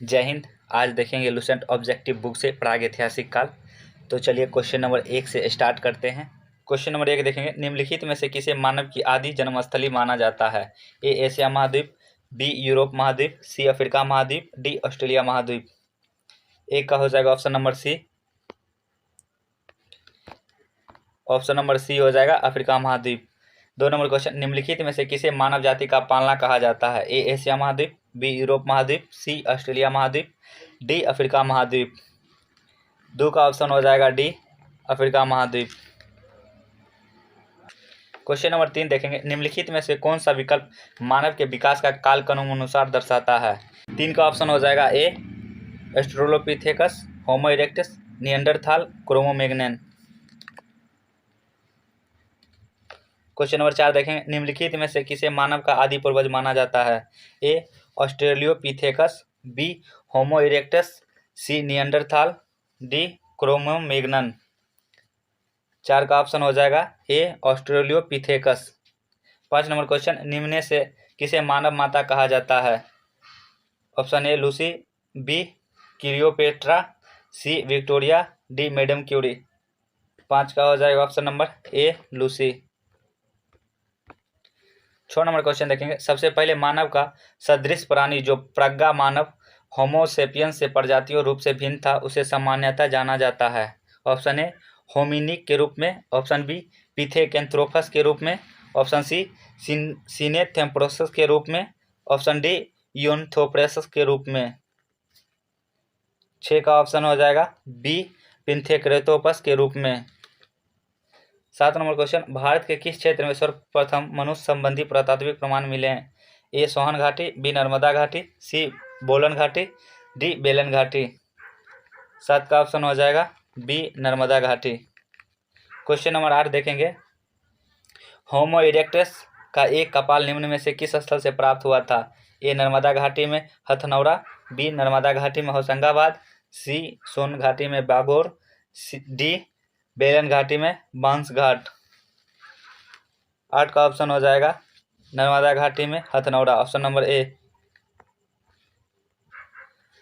जय हिंद। आज देखेंगे लुसेंट ऑब्जेक्टिव बुक से प्रागैतिहासिक काल। तो चलिए क्वेश्चन नंबर 1 से स्टार्ट करते हैं। क्वेश्चन नंबर 1 देखेंगे, निम्नलिखित में से किसे मानव की आदि जन्मस्थली माना जाता है? ए एशिया महाद्वीप, बी यूरोप महाद्वीप, सी अफ्रीका महाद्वीप, डी ऑस्ट्रेलिया महाद्वीप। एक का हो जाएगा option number C. Option number C हो जाएगा अफ्रीका महाद्वीप। 2 नंबर क्वेश्चन, निम्नलिखित में से किसे मानव जाति का पालना कहा जाता है? ए एशिया महाद्वीप, बी यूरोप महाद्वीप, सी ऑस्ट्रेलिया महाद्वीप, डी अफ्रीका महाद्वीप। 2 का ऑप्शन हो जाएगा डी अफ्रीका महाद्वीप। क्वेश्चन नंबर 3 देखेंगे, निम्नलिखित में से कौन सा विकल्प मानव के विकास का कालक्रमानुसार दर्शाता है? 3 का ऑप्शन हो जाएगा ए ऑस्ट्रेलोपिथेकस, होमो इरेक्टस, निएंडरथाल, क्रोमोमैग्नन। क्वेश्चन नंबर 4 देखेंगे, निम्नलिखित में से किसे मानव का आदि पूर्वज माना जाता है? ए ऑस्ट्रेलियोपिथेकस, बी होमो इरेक्टस, सी निएंडरथाल, डी क्रोमोमैग्नन। 4 का ऑप्शन हो जाएगा ए ऑस्ट्रेलियोपिथेकस। 5 नंबर क्वेश्चन, निम्न में से किसे मानव माता कहा जाता है? Option A Lucy, B Cleopatra, C Victoria, D madam Curie. 5 का हो जाएगा option number A Lucy. 6 number question देखेंगे, सबसे पहले मानव का सदृश प्राणी जो प्रज्ञा मानव होमोसेपियंस से प्रजातियों रूप से भिन्न था उसे सामान्यतः जाना जाता है? ऑप्शन ए होमिनिक के रूप में, ऑप्शन बी पिथेकेंथ्रोपस के रूप में, ऑप्शन सी सिनेंथ्रोपस के रूप में, ऑप्शन डी यूनथोप्रेसस के रूप में। 6 का ऑप्शन हो जाएगा बी पिथेकेंथ्रोपस के रूप में। 7 नंबर क्वेश्चन, भारत के किस क्षेत्र में सर्वप्रथम मनुष्य संबंधी पुरातात्विक प्रमाण मिले हैं? ए सोहन घाटी, बी नर्मदा घाटी, सी बोलन घाटी, डी बेलन घाटी। 7 का ऑप्शन हो जाएगा बी नर्मदा घाटी। क्वेश्चन नंबर 8 देखेंगे, होमो इरेक्टस का एक कपाल निम्न में से किस स्थल से प्राप्त हुआ था? ए नर्मदा घाटी में हथनौरा, बी नर्मदा घाटी में होशंगाबाद, सी सोन घाटी में बागोर, डी बेलन घाटी में बांसघाट। 8 का ऑप्शन हो जाएगा नर्मदा घाटी में Hathnora, option number A.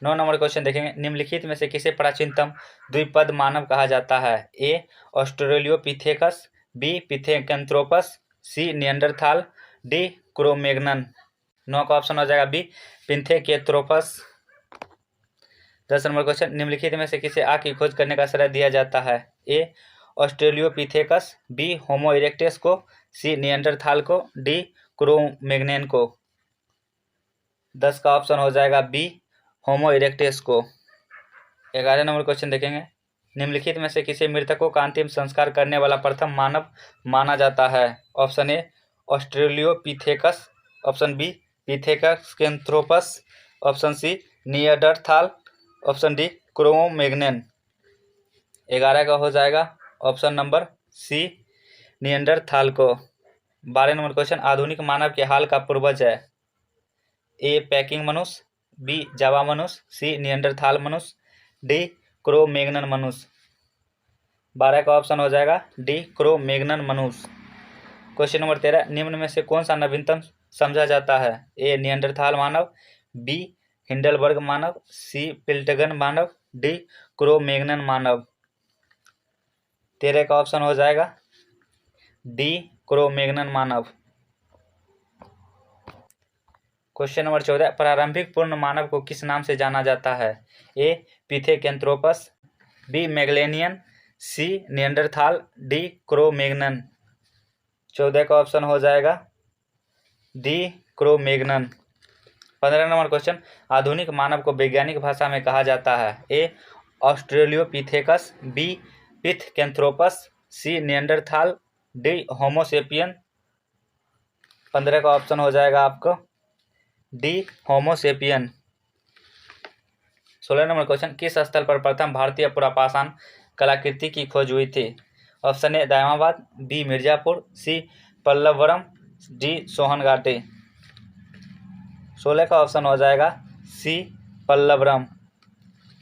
9 number question देखेंगे, निम्नलिखित में से किसे प्राचीनतम द्विपद मानव कहा जाता है? ए ऑस्ट्रेलियोपिथेकस, बी पिथेकेंथ्रोपस, सी निएंडरथाल, डी क्रोमैग्नन। 9 का ऑप्शन हो जाएगा बी पिथेकेंथ्रोपस। 10 नंबर क्वेश्चन, निम्नलिखित में से किसे आँख की खोज करने का श्रेय दिया जाता है? ए ऑस्ट्रेलियोपिथेकस, बी होमो इरेक्टस को, सी निएंडरथाल को, डी क्रोमैग्नन को। 10 का ऑप्शन हो जाएगा बी होमो इरेक्टस को। 11 नंबर क्वेश्चन देखेंगे, निम्नलिखित में से किसे मृतकों का अंतिम संस्कार करने वाला प्रथम मानव माना जाता है? Option A Australopithecus, option B Pithecanthropus, option C Neanderthal, option D Cro-Magnon. 11 का हो जाएगा ऑप्शन नंबर सी निएंडरथाल को। 12 नंबर क्वेश्चन, आधुनिक मानव के हाल का पूर्वज है? ए पैकिंग मनुष्य, बी जावा मनुष्य, सी निएंडरथाल मनुष्य, डी क्रोमैग्नन मनुष्य। 12 का ऑप्शन हो जाएगा डी क्रोमैग्नन मनुष्य। क्वेश्चन नंबर 13, निम्न में से कौन सा नवीनतम समझा जाता है? ए निएंडरथाल मानव, बी हिंडलबर्ग मानव, सी पिल्टगन मानव, डी क्रोमैग्नन मानव। 13 का ऑप्शन हो जाएगा डी क्रोमैग्नन मानव। क्वेश्चन नंबर 14, प्रारंभिक पूर्ण मानव को किस नाम से जाना जाता है? ए पिथेकेंथ्रोपस, बी मैगलेनियन, सी निएंडरथाल, डी क्रोमैग्नन। 14 का ऑप्शन हो जाएगा डी क्रोमैग्नन। 15 नंबर क्वेश्चन, आधुनिक मानव को वैज्ञानिक भाषा में कहा जाता है? ए ऑस्ट्रेलियोपिथेकस, बी पिथेकेंथ्रोपस, सी निएंडरथाल, डी होमोसेपियन। 15 का ऑप्शन हो जाएगा आपको डी होमोसेपियन। 16 नंबर क्वेश्चन, किस स्थल पर प्रथम भारतीय पुरापाषाण कलाकृति की खोज हुई थी? Option A Daimabad, B Mirzapur, C Pallavaram, D Sohan घाटी। 16 का ऑप्शन हो जाएगा C Pallavaram.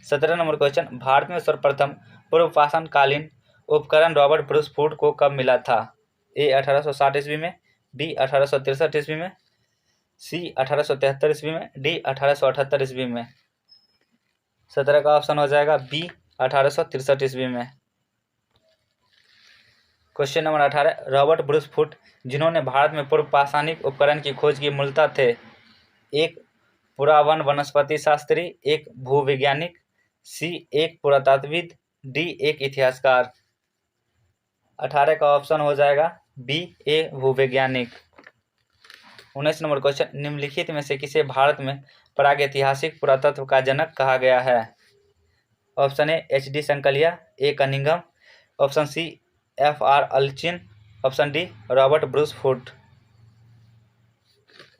17 number question, Bharat में सर्वप्रथम पूर्वपाषाणकालीन उपकरण रॉबर्ट ब्रूस फूड को कब मिला था? ए 1860 ईस्वी में, बी 1863 ईस्वी में, सी 1873 ईस्वी में, डी 1878 ईस्वी में। 17 का ऑप्शन हो जाएगा बी 1863 ईस्वी में। Question number 18, Robert Bruce foot जिन्होंने भारत में पूर्व पाषाणिक उपकरण की खोज की मूलतः थे? एक पुरावन वनस्पति शास्त्री, एक भूवैज्ञानिक, सी एक पुरातत्वविद, डी एक इतिहासकार। 18 का ऑप्शन हो जाएगा बी ए भूवैज्ञानिक। 19 नंबर क्वेश्चन, निम्नलिखित में से किसे भारत में प्रागैतिहासिक पुरातत्व का जनक कहा गया है? Option A H D Sankalia, A Cunningham, option C F R Allchin, option D Robert Bruce Foote.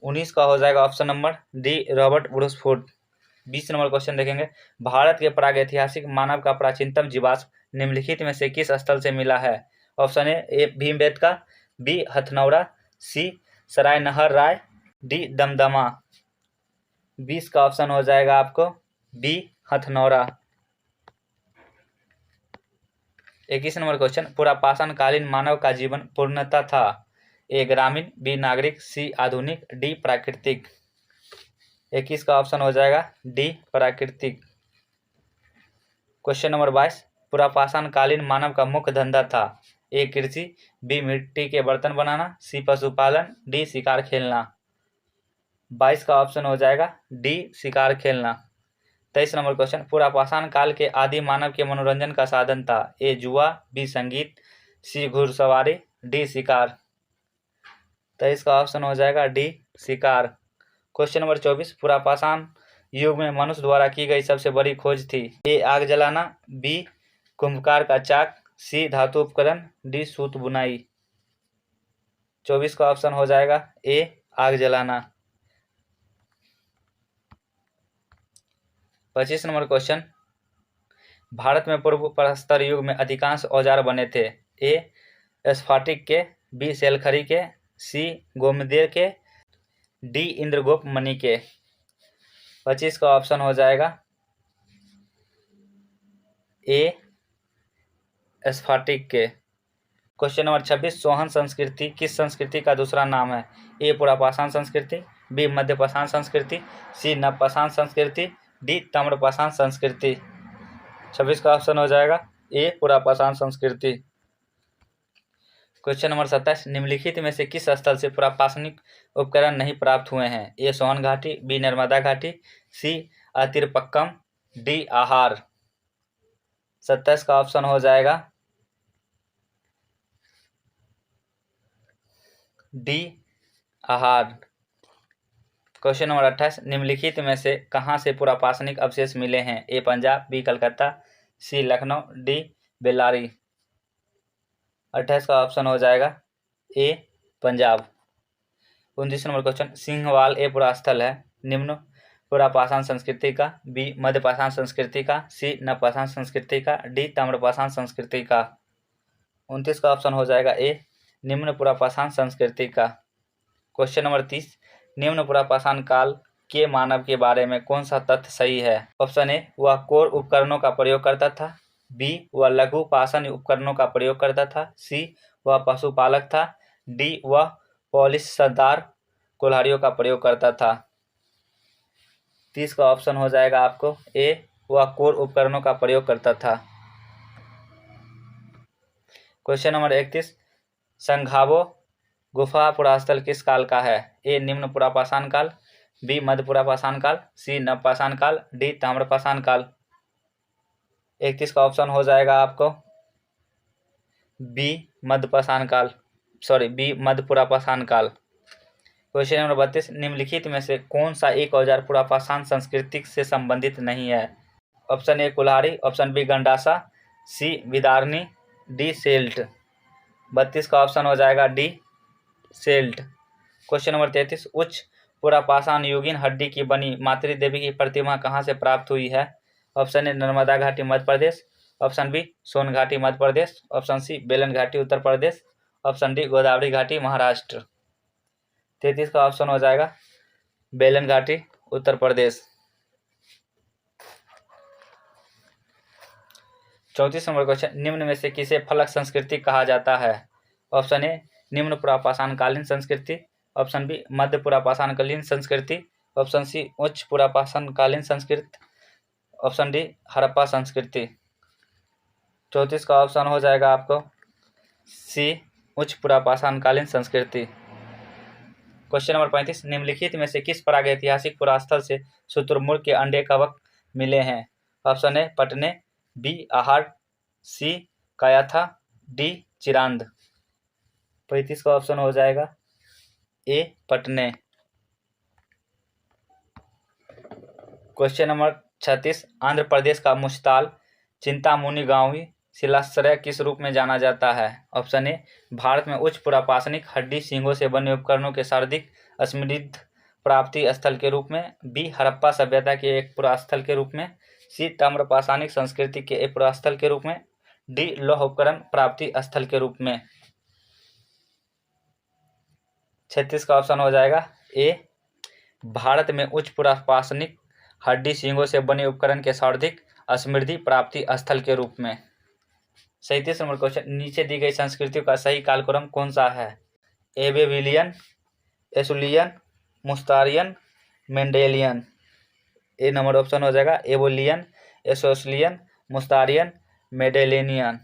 19 का हो जाएगा option number D Robert Bruce Foote. 20 number question देखेंगे, भारत के प्रागैतिहासिक मानव का प्राचीनतम जीवाश्म निम्नलिखित में से किस स्थल से मिला है? Option A Bhimbetka, B Hathnora, C Sarai Nahar Rai, D Damdama. 20 का ऑप्शन हो जाएगा आपको बी हथनौरा। 21 नंबर क्वेश्चन, पुरापाषाण कालीन मानव का जीवन पूर्णतः था? ए ग्रामीण, बी नागरिक, सी आधुनिक, डी प्राकृतिक। 21 का ऑप्शन हो जाएगा डी प्राकृतिक। क्वेश्चन नंबर 22, पुरापाषाण कालीन मानव का मुख्य धंधा था? ए कृषि, बी मिट्टी के बर्तन बनाना, सी पशुपालन, डी शिकार खेलना। 22 का ऑप्शन हो जाएगा डी शिकार खेलना। 23 नंबर क्वेश्चन, पुरापाषाण काल के आदि मानव के मनोरंजन का साधन था? ए जुआ, बी संगीत, सी घुड़सवारी, डी शिकार। 23 का ऑप्शन हो जाएगा डी शिकार। क्वेश्चन नंबर 24, पुरापाषाण युग में मनुष्य द्वारा की गई सबसे बड़ी खोज थी? ए आग जलाना, बी कुंभकार का चाक, सी धातु उपकरण, डी सूत बुनाई। 24 का ऑप्शन हो जाएगा ए आग जलाना। 25 नंबर क्वेश्चन, भारत में पूर्व प्रस्तर युग में अधिकांश औजार बने थे? ए स्फाटिक के, बी सेलखरी के, सी गोमदेर के, डी इंद्रगोप मणि के। 25 का ऑप्शन हो जाएगा ए स्फाटिक के। क्वेश्चन नंबर 26, सोहन संस्कृति किस संस्कृति का दूसरा नाम है? ए पुरापाषाण संस्कृति, बी मध्यपाषाण संस्कृति, सी नवपाषाण संस्कृति, डी ताम्रपाषाण संस्कृति। 26 का ऑप्शन हो जाएगा ए पुरापाषाण संस्कृति। क्वेश्चन नंबर 27, निम्नलिखित में से किस स्थल से पुरापाषाणिक उपकरण नहीं प्राप्त हुए हैं? ए सोन घाटी, बी नर्मदा घाटी, सी अतिरपक्कम, डी आहार। 27 का ऑप्शन हो जाएगा डी आहार। क्वेश्चन नंबर 28, निम्नलिखित में से कहां से पुरापाषाणिक अवशेष मिले हैं? ए पंजाब, बी कलकत्ता, सी लखनऊ, डी बेल्लारी। 28 का ऑप्शन हो जाएगा ए पंजाब। 29 नंबर क्वेश्चन, सिंहवाल ए पुरास्थल है निम्न पुरापाषाण संस्कृति का? बी मध्यपाषाण संस्कृति का, सी नवपाषाण संस्कृति का, डी ताम्रपाषाण संस्कृति का। 29 का ऑप्शन हो जाएगा ए निम्न पुरापाषाण संस्कृति का। क्वेश्चन नंबर 30, निम्न पुरापाषाण काल के मानव के बारे में कौन सा तथ्य सही है? ऑप्शन ए वह कोर उपकरणों का प्रयोग करता था, बी वह लघु पाषाण उपकरणों का प्रयोग करता था, सी वह पशुपालक था, डी वह पॉलिशदार कुल्हाड़ियों का प्रयोग करता था। 30 का ऑप्शन हो जाएगा आपको ए वह कोर उपकरणों का प्रयोग करता था। क्वेश्चन नंबर 31, संघावो गुफा पुरास्थल किस काल का है? ए निम्न पुरापाषाण काल, बी मध्य पुरापाषाण काल, सी नवपाषाण काल, डी ताम्रपाषाण काल। 31 का ऑप्शन हो जाएगा आपको बी मध्यपाषाण काल, बी मध्य पुरापाषाण काल। क्वेश्चन नंबर 32, निम्नलिखित में से कौन सा एक औजार पुरापाषाण संस्कृति से संबंधित नहीं है? ऑप्शन ए कुल्हाड़ी, ऑप्शन बी गंडासा, सी विदारनी, डी सेल्ट। 32 का ऑप्शन हो जाएगा डी सेल्ट। क्वेश्चन नंबर 33, उच्च पुरापाषाण युगीन हड्डी की बनी मातृ देवी की प्रतिमा कहाँ से प्राप्त हुई है? ऑप्शन ए नर्मदा घाटी मध्य प्रदेश, ऑप्शन बी सोन घाटी मध्य प्रदेश, ऑप्शन सी बेलन घाटी उत्तर प्रदेश, ऑप्शन डी गोदावरी घाटी महाराष्ट्र। 33 का ऑप्शन हो जाएगा बेलन घाटी उत्तर प्रदेश। 34 नंबर क्वेश्चन, निम्न में से किसे फलक संस्कृति कहा जाता है? ऑप्शन ए निम्न पुरापाषाण कालीन संस्कृति, ऑप्शन बी मध्य पुरापाषाण कालीन संस्कृति, ऑप्शन सी उच्च पुरापाषाण कालीन संस्कृति, ऑप्शन डी हड़प्पा संस्कृति। 34 का ऑप्शन हो जाएगा आपको सी उच्च पुरापाषाणकालीन संस्कृति। क्वेश्चन नंबर 35, निम्नलिखित में से किस प्रागैतिहासिक पुरास्थल से शुतुरमुर्ग के अंडे कवक मिले हैं? ऑप्शन ए पटने, बी आहट, सी कायाथा, डी चिरांद। 35 का ऑप्शन हो जाएगा ए पटने। क्वेश्चन नंबर 36, आंध्र प्रदेश का मुश्ताल चिंतामुनि गांवी शिलाश्रय किस रूप में जाना जाता है? ऑप्शन ए भारत में उच्च पुरापाषाणिक हड्डी सींगों से बने उपकरणों के सर्वाधिक समृद्ध प्राप्ति स्थल के रूप में, बी हड़प्पा सभ्यता के एक पुरास्थल के रूप में, सी ताम्रपाषाणिक संस्कृति के एक पुरास्थल के रूप में, डी लौह उपकरण प्राप्ति स्थल के रूप में। 36 का ऑप्शन हो जाएगा ए भारत में उच्च पुरापाषाणिक हड्डी सींगों से बने उपकरण के सर्वाधिक समृद्धि प्राप्ति स्थल के रूप में। 37 नंबर क्वेश्चन, नीचे दी गई संस्कृतियों का सही कालक्रम कौन सा है? एबेविलियन, एसुलियन, मुस्तारियन, मेंडेलियन। ए नंबर ऑप्शन हो जाएगा एबोलियन, एसोसलियन, मुस्तारियन, मेंडेलियन।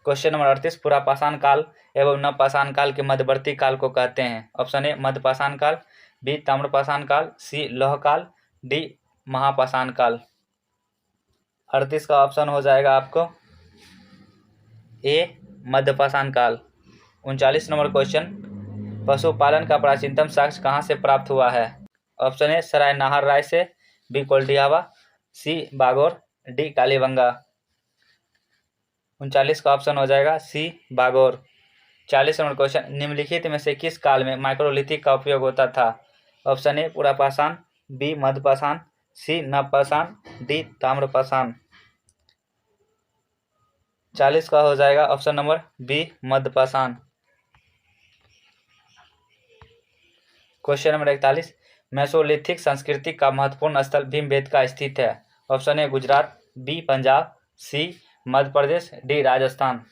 क्वेश्चन नंबर 38, पुरापाषाण काल एवं नवपाषाण काल के मध्यवर्ती काल को कहते हैं? ऑप्शन ए मध्यपाषाण काल, बी ताम्रपाषाण काल, सी लौह काल, डी महापाषाण काल। 38 का ऑप्शन हो जाएगा आपको ए मध्यपाषाण काल। 39 नंबर क्वेश्चन, पशुपालन का प्राचीनतम साक्ष्य कहाँ से प्राप्त हुआ है? ऑप्शन ए सराय नाहर राय से, बी कोल्डियावा, सी बागोर, डी कालीबंगा। 39 का ऑप्शन हो जाएगा सी बागोर। 40 नंबर क्वेश्चन, निम्नलिखित में से किस काल में माइक्रोलिथिक का उपयोग होता था? ऑप्शन ए पुरापाषाण, बी मध्यपाषाण, सी नवपाषाण, डी ताम्रपाषाण। 40 का हो जाएगा ऑप्शन नंबर बी मध्यपाषाण। क्वेश्चन नंबर 41, मेसोलिथिक संस्कृति का महत्वपूर्ण स्थल भीमबेटका स्थित है? Option A Gujarat, B Punjab, C Madhya Pradesh, D Rajasthan.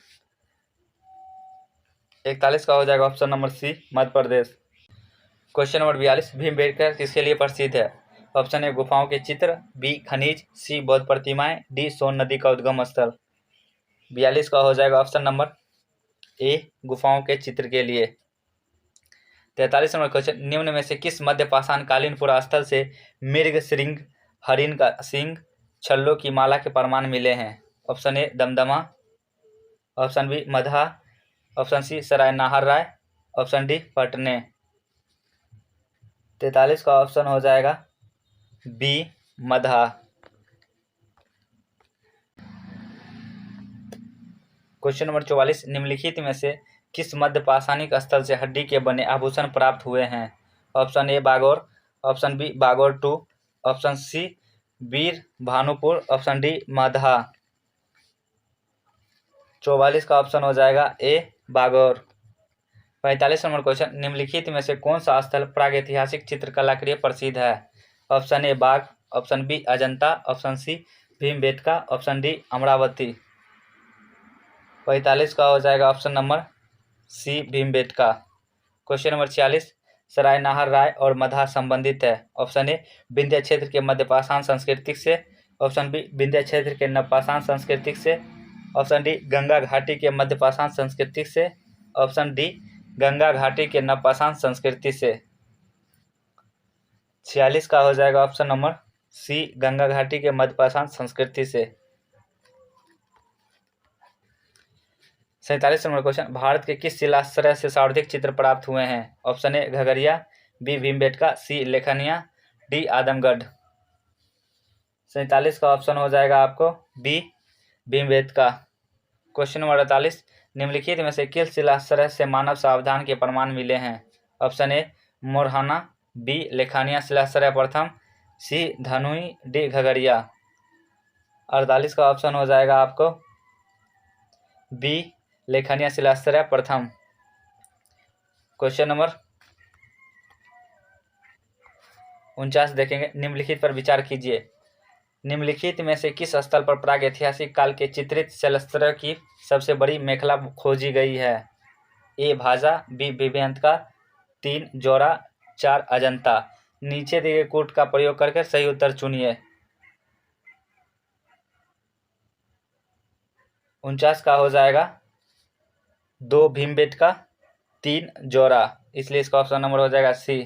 41 का हो जाएगा option number C Madhya Pradesh. Question number 42, Bhimbetka किसके लिए प्रसिद्ध है? ऑप्शन ए गुफाओं के चित्र, बी खनिज, सी बौद्ध प्रतिमाएं, डी सोन नदी का उद्गम स्थल। 42 का हो जाएगा ऑप्शन नंबर ए गुफाओं के चित्र के लिए। 43 नंबर क्वेश्चन, निम्न में से किस मध्यपाषाणकालीन पुरास्थल से मृग श्रृंग, हरिण का सिंह, छल्लों की माला के प्रमाण मिले हैं? Option A Damdama, option B Madha, option C Sarai Nahar Rai, option D Patne. 43 का ऑप्शन हो जाएगा बी मधा। क्वेश्चन नंबर 44, निम्नलिखित में से किस मध्यपाषाणिक स्थल से हड्डी के बने आभूषण प्राप्त हुए हैं? Option A Bagor, option B Bagor 2, option C Veer Bhanupur, option D Madha. 44 का ऑप्शन हो जाएगा ए बागोर। 45 नंबर क्वेश्चन, निम्नलिखित में से कौन सा स्थल प्रागैतिहासिक चित्रकला के लिए प्रसिद्ध है? Option A Bagh, option B Ajanta, option C Bhimbetka, option D Amaravati. 45 का हो जाएगा option number C Bhimbetka. Question number 46, Sarai Nahar Rai और मधा संबंधित है? ऑप्शन ए विंध्य क्षेत्र के मध्यपाषाण संस्कृति से, ऑप्शन बी विंध्य क्षेत्र के नवपाषाण संस्कृति से, ऑप्शन डी गंगा घाटी के मध्यपाषाण संस्कृति से, ऑप्शन डी गंगा घाटी के नवपाषाण संस्कृति से। 46 का हो जाएगा ऑप्शन नंबर सी गंगा घाटी के मध्यपाषाण संस्कृति से। 47 नंबर क्वेश्चन, भारत के किस शिलाश्रय से सर्वाधिक चित्र प्राप्त हुए हैं? Option A Ghagharia, B Bhimbetka, C Lekhania, D Adamgarh. 47 का ऑप्शन हो जाएगा आपको बी भीमबेटका। क्वेश्चन नंबर 48, निम्नलिखित में से किस शिलाश्रय से मानव सावधान के प्रमाण मिले हैं? ऑप्शन ए मोरहाना, बी लेखानिया शिलाश्रय प्रथम, सी धनुई, डी घगरिया। 48 का ऑप्शन हो जाएगा आपको बी लेखानिया शिलाश्रय प्रथम। क्वेश्चन नंबर 49 देखेंगे, निम्नलिखित पर विचार कीजिए। निम्नलिखित में से किस स्थल पर प्रागैतिहासिक काल के चित्रित शिलाश्रय की सबसे बड़ी मेखला खोजी गई है? ए भाजा, बी भीमबेटका, 3 जोरा, 4 अजंता। नीचे दिए गए कोड का प्रयोग करके सही उत्तर चुनिए। 49 का हो जाएगा 2 भीमबेटका, 3 जोरा, इसलिए इसका ऑप्शन नंबर हो जाएगा सी।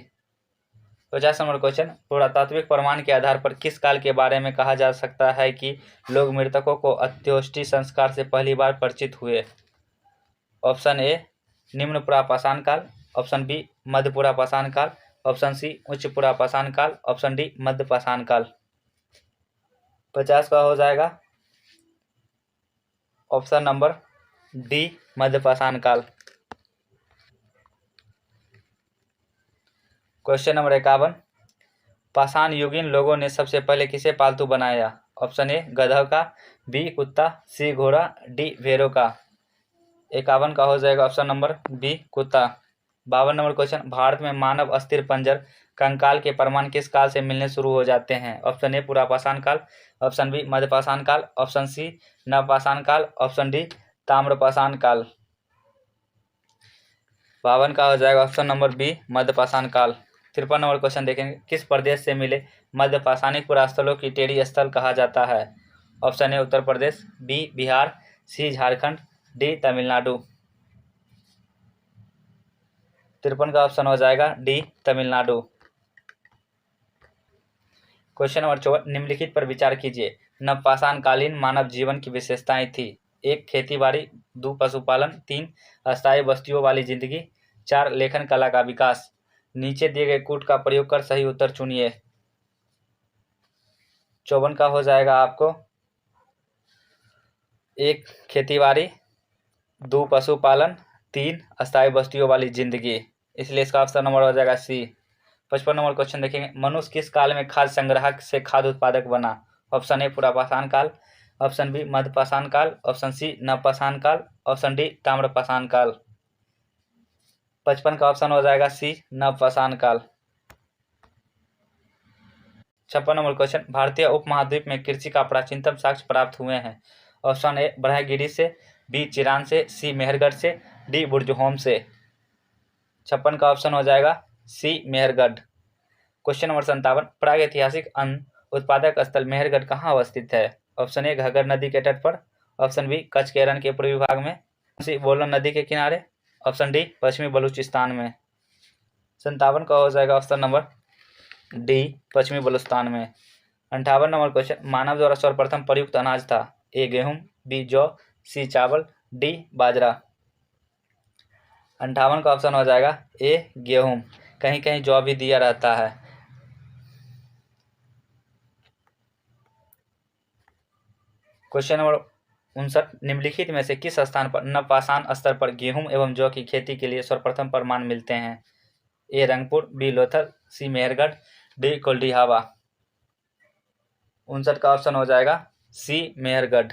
50 नंबर क्वेश्चन, पुरातात्विक प्रमाण के आधार पर किस काल के बारे में कहा जा सकता है कि लोग मृतकों को अंत्येष्टि संस्कार से पहली बार परिचित हुए? ऑप्शन ए निम्न पुरापाषाण काल, ऑप्शन बी मध्य पुरापाषाण काल, ऑप्शन सी उच्च पुरापाषाण काल, ऑप्शन डी मध्य पाषाण काल। 50 का हो जाएगा ऑप्शन नंबर डी मध्य पाषाण काल। क्वेश्चन नंबर 51, पाषाण युगीन लोगों ने सबसे पहले किसे पालतू बनाया? ऑप्शन ए गधा का, बी कुत्ता, सी घोड़ा, डी भेड़ों का। 51 का हो जाएगा ऑप्शन नंबर बी कुत्ता। 52 नंबर क्वेश्चन, भारत में मानव अस्थिर पंजर कंकाल के प्रमाण किस काल से मिलने शुरू हो जाते हैं? ऑप्शन ए पुरापाषाण काल, ऑप्शन बी मध्यपाषाण काल, ऑप्शन सी नवपाषाण काल, ऑप्शन डी ताम्रपाषाण काल। 52 का हो जाएगा ऑप्शन नंबर बी मध्यपाषाण काल। 53 नंबर क्वेश्चन देखेंगे, किस प्रदेश से मिले मध्यपाषाणिक पुरास्थलों की टेढ़ी स्थल कहा जाता है? Option A Uttar Pradesh, B Bihar, C Jharkhand, D Tamil Nadu. 53 का ऑप्शन हो जाएगा डी तमिलनाडु। क्वेश्चन नंबर 54, निम्नलिखित पर विचार कीजिए। नवपाषाण कालीन मानव जीवन की विशेषताएं थी? 1 खेती-बाड़ी, 2 पशुपालन, 3 अस्थायी बस्तियों वाली जिंदगी, 4 लेखन कला का विकास। नीचे दिए गए कूट का प्रयोग कर सही उत्तर चुनिए। 54 का हो जाएगा आपको 1 खेती-बाड़ी, 2 पशुपालन, 3 अस्थायी बस्तियों वाली जिंदगी, इसलिए इसका ऑप्शन नंबर हो जाएगा सी। 55 नंबर क्वेश्चन देखेंगे, मनुष्य किस काल में खाद्य संग्राहक से खाद्य उत्पादक बना? ऑप्शन ए पुरापाषाण काल, ऑप्शन बी मध्यपाषाण काल, ऑप्शन सी नवपाषाण काल, ऑप्शन डी ताम्रपाषाण काल। 55 का ऑप्शन हो जाएगा सी नवपाषाण काल। 56 नंबर क्वेश्चन, भारतीय उपमहाद्वीप में कृषि का प्राचीनतम साक्ष्य प्राप्त हुए हैं? ऑप्शन ए बरहगिरी से, बी चिरान से, सी मेहरगढ़ से, डी बुर्जहोम से। 56 का ऑप्शन हो जाएगा सी मेहरगढ़। क्वेश्चन नंबर 57, प्रागैतिहासिक अन्न उत्पादक स्थल मेहरगढ़ कहाँ अवस्थित है? ऑप्शन ए घग्गर नदी के तट पर, ऑप्शन बी कच्छ के रण के पूर्वी भाग में, सी बोलन नदी के किनारे, ऑप्शन डी पश्चिमी बलूचिस्तान में। 57 का हो जाएगा ऑप्शन नंबर डी पश्चिमी बलूचिस्तान में। 58 नंबर क्वेश्चन, मानव द्वारा सर्वप्रथम प्रयुक्त अनाज था? ए गेहूं, बी जौ, सी चावल, डी बाजरा। 58 का ऑप्शन हो जाएगा ए गेहूं, कहीं कहीं जौ भी दिया रहता है। क्वेश्चन नंबर 59, निम्नलिखित में से किस स्थान पर नवपाषाण स्तर पर गेहूं एवं जौ की खेती के लिए सर्वप्रथम प्रमाण मिलते हैं? ए रंगपुर, बी लोथल, सी मेहरगढ़, डी कोल्डिहावा। 59 का ऑप्शन हो जाएगा सी मेहरगढ़।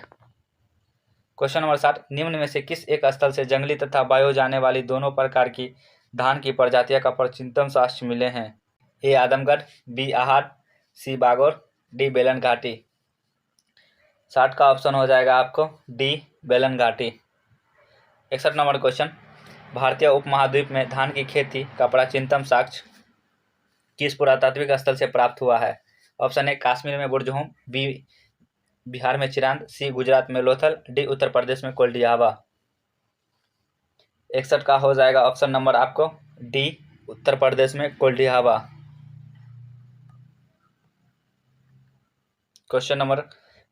क्वेश्चन नंबर 60, निम्न में से किस एक स्थल से जंगली तथा बायो जाने वाली दोनों प्रकार की धान की प्रजातियों का प्राचीनतम साक्ष्य मिले हैं? ए आदमगढ़, बी आहट, सी बागौर, डी बेलन घाटी। 60 का ऑप्शन हो जाएगा आपको डी बेलन घाटी। 61 नंबर क्वेश्चन, भारतीय उपमहाद्वीप में धान की खेती का प्राचीनतम साक्ष्य किस पुरातात्विक स्थल से प्राप्त हुआ है? ऑप्शन ए कश्मीर में बुर्जहोम, बी बिहार में चिरांद, सी गुजरात में लोथल, डी उत्तर प्रदेश में कोल्डियावा। 61 का हो जाएगा ऑप्शन नंबर आपको डी उत्तर प्रदेश में कोल्डियावा। क्वेश्चन नंबर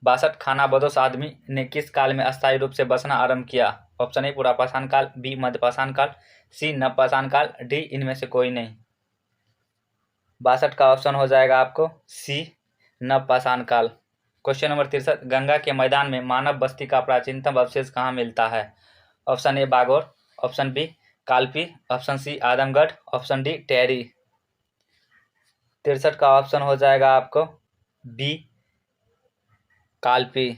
62, खानाबदोश आदमी ने किस काल में अस्थायी रूप से बसना आरंभ किया? ऑप्शन ए पुरापाषाण काल, बी मध्यपाषाण काल, सी नवपाषाण काल, डी इनमें से कोई नहीं। 62 का ऑप्शन हो जाएगा आपको सी नवपाषाण काल। क्वेश्चन नंबर 63, गंगा के मैदान में मानव बस्ती का प्राचीनतम अवशेष कहाँ मिलता है? Option A Bagor, option B Kalpi, option C Adamgarh, option D Tehri. 63 का ऑप्शन हो जाएगा आपको बी कालपी।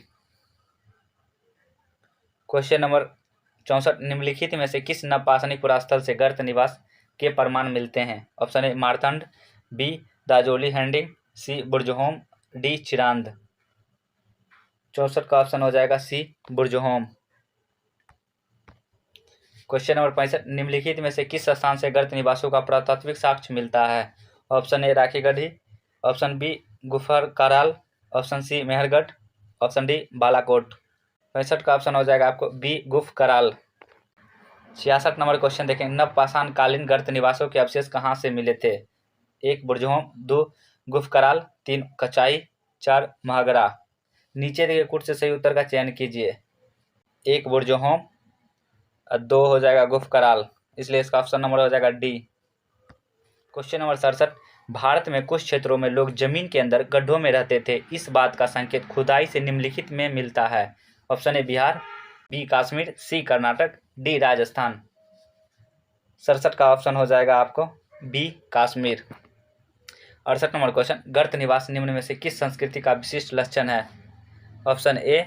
क्वेश्चन नंबर 64, निम्नलिखित में से किस नवपाषाणिक पुरास्थल से गर्त निवास के प्रमाण मिलते हैं? Option A Martand, B Daojali Hading, C Burzahom, D Chirand. 64 का ऑप्शन हो जाएगा सी बुर्जहोम। क्वेश्चन नंबर 65, निम्नलिखित में से किस स्थान से गर्त निवासों का पुरातात्विक साक्ष्य मिलता है? Option A Rakhigarhi, option B Gufkral, option C Mehrgarh, option D Balakot. 65 का ऑप्शन हो जाएगा आपको बी गुफ कराल। 66 नंबर क्वेश्चन देखें, नवपाषाण कालीन गर्त निवासों के अवशेष कहाँ से मिले थे? 1 बुर्जहोम, 2 गुफ कराल, 3 कचाई, 4 महगरा। नीचे दिए कुट से सही उत्तर का चयन कीजिए। 1 बुर्जहोम, 2 हो जाएगा गुफ कराल, इसलिए इसका ऑप्शन नंबर हो जाएगा डी। क्वेश्चन नंबर 67, भारत में कुछ क्षेत्रों में लोग जमीन के अंदर गड्ढों में रहते थे, इस बात का संकेत खुदाई से निम्नलिखित में मिलता है? Option A Bihar, B Kashmir, C Karnataka, D Rajasthan. 67 का ऑप्शन हो जाएगा आपको बी कश्मीर। 68 नंबर क्वेश्चन, गर्त निवास निम्न में से किस संस्कृति का विशिष्ट लक्षण है? ऑप्शन ए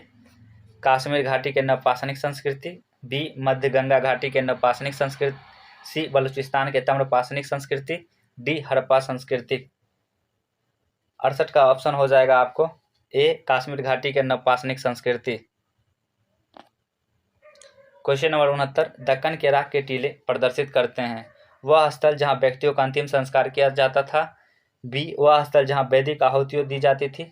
कश्मीर घाटी के नवपाषाणिक संस्कृति, बी मध्य गंगा घाटी के नवपाषाणिक संस्कृति, सी बलूचिस्तान के ताम्रपाषाणिक संस्कृति, डी हड़प्पा संस्कृति। 68 का ऑप्शन हो जाएगा आपको ए कश्मीर घाटी के नवपाषाणिक संस्कृति। क्वेश्चन नंबर 69, दक्कन के राख के टीले प्रदर्शित करते हैं? वह स्थल जहां व्यक्तियों का अंतिम संस्कार किया जाता था, बी वह स्थल जहां वैदिक आहुतियों दी जाती थी,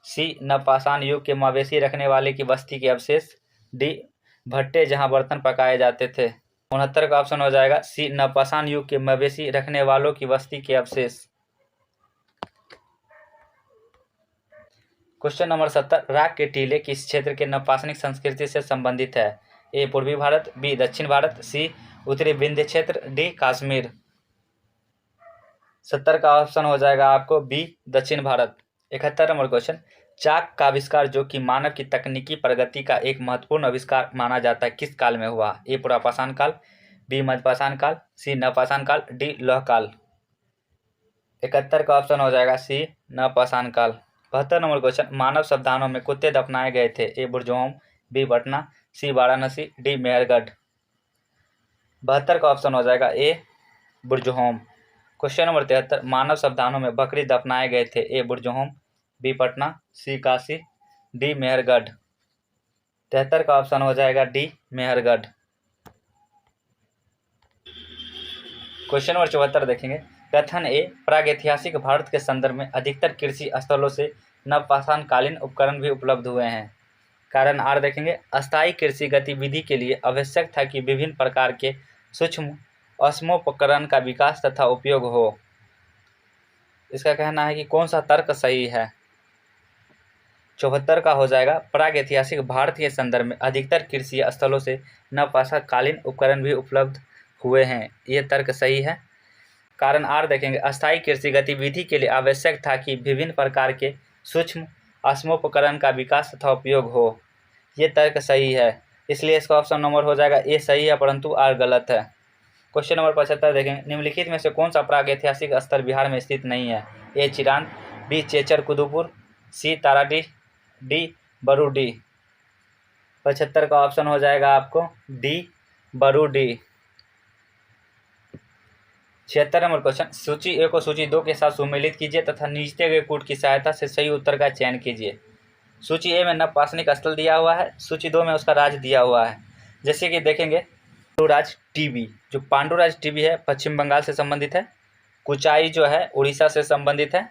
सी नवपाषाण युग के मवेशी रखने वाले की बस्ती के अवशेष, डी भट्टे जहां बर्तन पकाए जाते थे। 69 का ऑप्शन हो जाएगा सी नवपाषाण युग के मवेशी रखने वालों की बस्ती के अवशेष। क्वेश्चन नंबर 70, राख के टीले किस क्षेत्र के नवपाषाणिक संस्कृति से संबंधित है? ए पूर्वी भारत, बी दक्षिण भारत, सी उत्तरी विंध्य क्षेत्र, डी कश्मीर। 70 का ऑप्शन हो जाएगा आपको बी दक्षिण भारत। 71 नंबर क्वेश्चन, चाक का आविष्कार जो कि मानव की तकनीकी प्रगति का एक महत्वपूर्ण आविष्कार माना जाता है, किस काल में हुआ? ए पुरापाषाण काल, बी मध्यपाषाण काल, सी नवपाषाण काल, डी लौह काल। 71 का ऑप्शन हो जाएगा सी नवपाषाण काल। 72 नंबर क्वेश्चन, मानव संविधानों में कुत्ते दफनाए गए थे? ए बुर्जहोम, बी पटना, सी वाराणसी, डी मेहरगढ़। 72 का ऑप्शन हो जाएगा ए बुर्जहोम। क्वेश्चन नंबर 73, मानव संविधानों में बकरी दफनाए गए थे? ए बुर्जहोम, बी पटना, सी काशी, डी मेहरगढ़। 73 का ऑप्शन हो जाएगा डी मेहरगढ़। क्वेश्चन नंबर 74 देखेंगे, कथन ए, प्रागैतिहासिक भारत के संदर्भ में अधिकतर कृषि स्थलों से नवपाषाण कालीन उपकरण भी उपलब्ध हुए हैं। कारण आर देखेंगे, अस्थायी कृषि गतिविधि के लिए आवश्यक था कि विभिन्न प्रकार के सूक्ष्म अश्मोपकरण का विकास तथा उपयोग हो। इसका कहना है कि कौन सा तर्क सही है? 74 का हो जाएगा, प्रागैतिहासिक भारत के संदर्भ में अधिकतर कृषि स्थलों से नवपाषाण कालीन उपकरण भी उपलब्ध हुए हैं, ये तर्क सही है। कारण आर देखेंगे, अस्थायी कृषि गतिविधि के लिए आवश्यक था कि विभिन्न प्रकार के सूक्ष्म अश्मोपकरण का विकास तथा उपयोग हो, ये तर्क सही है, इसलिए इसका ऑप्शन नंबर हो जाएगा ए सही है, परंतु आर गलत है। क्वेश्चन नंबर 75 देखेंगे, निम्नलिखित में से कौन सा प्रागैतिहासिक स्थल बिहार में स्थित नहीं है? ए चिरांद, बी चेचर कुदुपुर, सी ताराडीह, डी बरूडी। 75 का ऑप्शन हो जाएगा आपको डी बरूडी। 76 नंबर क्वेश्चन, सूची ए को सूची 2 के साथ सुमेलित कीजिए तथा नीचे गए कूट की सहायता से सही उत्तर का चयन कीजिए। सूची ए में नवपाषाणिक स्थल दिया हुआ है, सूची 2 में उसका राज्य दिया हुआ है। जैसे कि देखेंगे, पांडुराज टीबी, जो पांडुराज टीबी है पश्चिम बंगाल से संबंधित है, कुचाई जो है उड़ीसा से संबंधित है,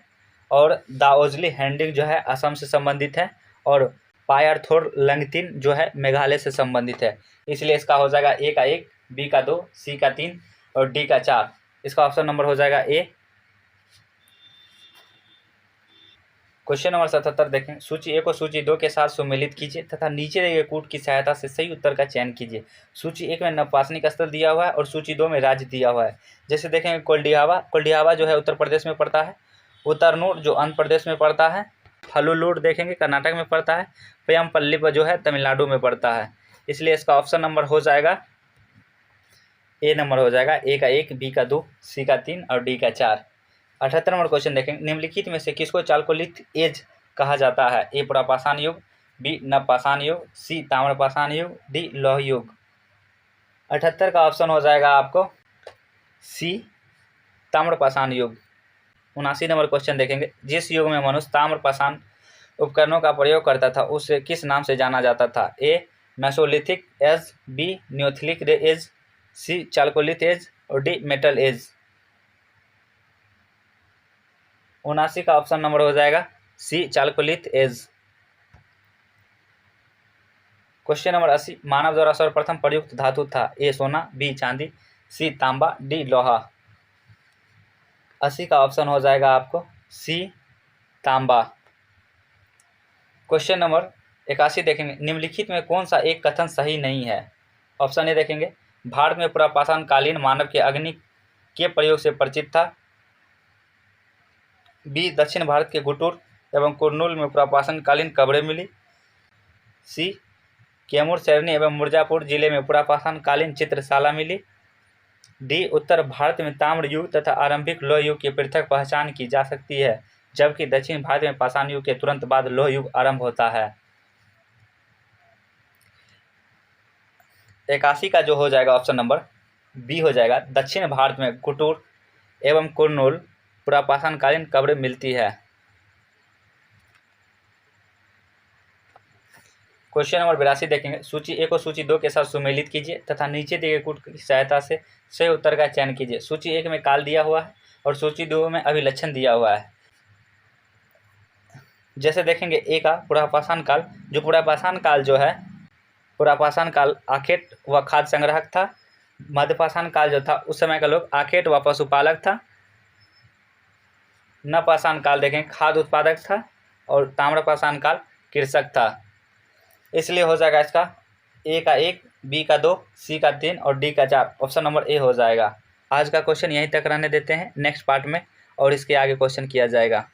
और दाओजली हैंडिंग जो है असम से संबंधित है, और पायरथोर लंगतिन जो है मेघालय से संबंधित है। इसलिए इसका हो जाएगा ए का 1, बी का 2, सी का 3 और डी का 4। इसका ऑप्शन नंबर हो जाएगा ए। क्वेश्चन नंबर 77 देखें, सूची ए को सूची 2 के साथ सुमेलित कीजिए तथा नीचे दिए गए कूट की सहायता से सही उत्तर का चयन कीजिए। सूची 1 में नवपाषाणिक स्थल दिया हुआ है और सूची 2 में राज्य दिया हुआ है। जैसे देखेंगे, कोल्डिहावा जो है उत्तर प्रदेश में पड़ता है, उत्तरनूर जो आंध्र प्रदेश में पड़ता है, फलुलूर देखेंगे कर्नाटक में पड़ता है, पयमपल्ली जो है तमिलनाडु में पड़ता है। इसलिए इसका ऑप्शन नंबर हो जाएगा ए नंबर हो जाएगा, ए का 1, बी का 2, सी का 3 और डी का 4। 78 नंबर क्वेश्चन देखेंगे, निम्नलिखित में से किसको चालकोलिथ एज कहा जाता है? ए पुरापाषाण युग, बी नवपाषाण युग, सी ताम्रपाषाण युग, डी लौह युग। 78 का ऑप्शन हो जाएगा आपको सी ताम्रपाषाण युग। 79 नंबर क्वेश्चन देखेंगे, जिस युग में मनुष्य ताम्रपाषाण उपकरणों का प्रयोग करता था उसे किस नाम से जाना जाता था? ए मेसोलिथिक एज, बी न्योथिलिक एज, सी चालकोलिथ एज और डी मेटल एज। 79 का ऑप्शन नंबर हो जाएगा सी चालकोलिथ एज। क्वेश्चन नंबर 80, मानव द्वारा सर्वप्रथम प्रयुक्त धातु था? ए सोना, बी चांदी, सी तांबा, डी लोहा। 80 का ऑप्शन हो जाएगा आपको सी तांबा। क्वेश्चन नंबर 81 देखेंगे, निम्नलिखित में कौन सा एक कथन सही नहीं है? ऑप्शन ए देखेंगे, भारत में पुरापाषाण कालीन मानव के अग्नि के प्रयोग से परिचित था। बी, दक्षिण भारत के गुटुर एवं कुर्नूल में पुरापाषाण कालीन कब्रें मिली। सी, कैमूर, सैरनी एवं मिर्जापुर जिले में पुरापाषाण कालीन चित्रशाला मिली। डी, उत्तर भारत में ताम्र युग तथा आरंभिक लौह युग की पृथक पहचान की जा सकती है, जबकि दक्षिण भारत में पाषाण युग के तुरंत बाद लौह युग आरंभ होता है। 81 का जो हो जाएगा ऑप्शन नंबर बी हो जाएगा, दक्षिण भारत में गुटुर एवं कुर्नूल पुरापाषाण कालीन कब्रें मिलती है। क्वेश्चन नंबर 82 देखेंगे, सूची ए को सूची 2 के साथ सुमेलित कीजिए तथा नीचे दिए गए कूट की सहायता से सही उत्तर का चयन कीजिए। सूची 1 में काल दिया हुआ है और सूची 2 में अभिलक्षण दिया हुआ है। जैसे देखेंगे ए का पुरापाषाण काल, जो पुरापाषाण काल जो है, पुरापाषाण काल आखेट व खाद्य संग्राहक था। मध्यपाषाण काल जो था उस समय का लोग आखेट व पशुपालक था। नवपाषाण काल देखें खाद्य उत्पादक था और ताम्रपाषाण काल कृषक था। इसलिए हो जाएगा इसका ए का 1, बी का 2, सी का 3 और डी का 4। ऑप्शन नंबर ए हो जाएगा। आज का क्वेश्चन यहीं तक रहने देते हैं, नेक्स्ट पार्ट में और इसके आगे क्वेश्चन किया जाएगा।